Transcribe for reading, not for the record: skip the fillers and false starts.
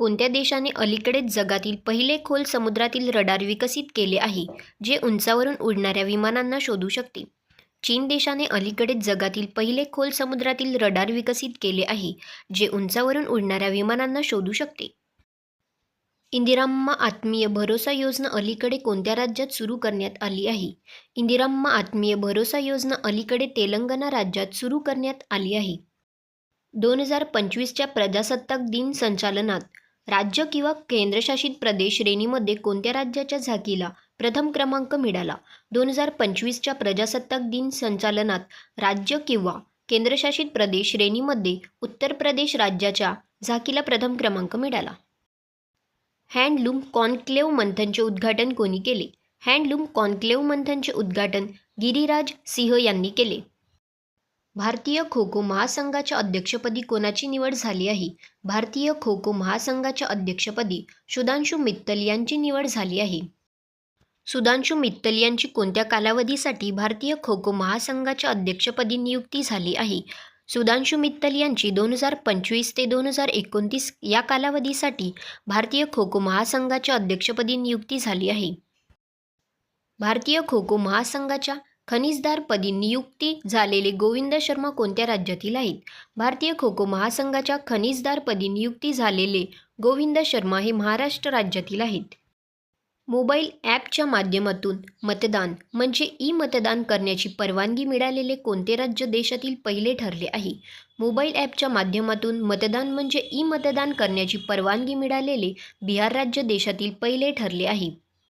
कोणत्या देशाने अलीकडेच जगातील पहिले खोल समुद्रातील रडार विकसित केले आहे, जे उंचावरून उडणाऱ्या विमानांना शोधू शकते? चीन देशाने अलीकडेच जगातील पहिले खोल समुद्रातील रडार विकसित केले आहे, जे उंचावरून उडणाऱ्या विमानांना शोधू शकते. इंदिराम्मा आत्मीय भरोसा योजना अलीकडे कोणत्या राज्यात सुरू करण्यात आली आहे? इंदिराम्मा आत्मीय भरोसा योजना अलीकडे तेलंगणा राज्यात सुरू करण्यात आली आहे. 2025च्या प्रजासत्ताक दिन संचालनात राज्य किंवा केंद्रशासित प्रदेश श्रेणीमध्ये कोणत्या राज्याच्या झाकीला प्रथम क्रमांक मिळाला? 2025च्या प्रजासत्ताक दिन संचालनात राज्य किंवा केंद्रशासित प्रदेश श्रेणीमध्ये उत्तर प्रदेश राज्याच्या झाकीला प्रथम क्रमांक मिळाला. हँडलूम कॉन्क्लेव्ह मंथनचे उद्घाटन कोणी केले? हँडलूम कॉन्क्लेव्ह मंथनचे उद्घाटन गिरिराज सिंह यांनी केले. भारतीय खो खो महासंघाच्या अध्यक्षपदी कोणाची निवड झाली आहे? भारतीय खो खो महासंघाच्या अध्यक्षपदी सुधांशु मित्तल यांची निवड झाली आहे. सुधांशु मित्तल यांची कोणत्या कालावधीसाठी भारतीय खो खो महासंघाच्या अध्यक्षपदी नियुक्ती झाली आहे? सुधांशु मित्तल यांची 2025 ते 2029 या कालावधीसाठी भारतीय खो खो महासंघाच्या अध्यक्षपदी नियुक्ती झाली आहे. भारतीय खो खो महासंघाच्या खनिजदारपदी नियुक्ती झालेले गोविंद शर्मा कोणत्या राज्यातील आहेत? भारतीय खो खो महासंघाच्या खनिजदारपदी नियुक्ती झालेले गोविंद शर्मा हे महाराष्ट्र राज्यातील आहेत. मोबाईल ॲपच्या माध्यमातून मतदान म्हणजे ई-मतदान करण्याची परवानगी मिळालेले कोणते राज्य देशातील पहिले ठरले आहे? मोबाईल ॲपच्या माध्यमातून मतदान म्हणजे ई-मतदान करण्याची परवानगी मिळालेले बिहार राज्य देशातील पहिले ठरले आहे.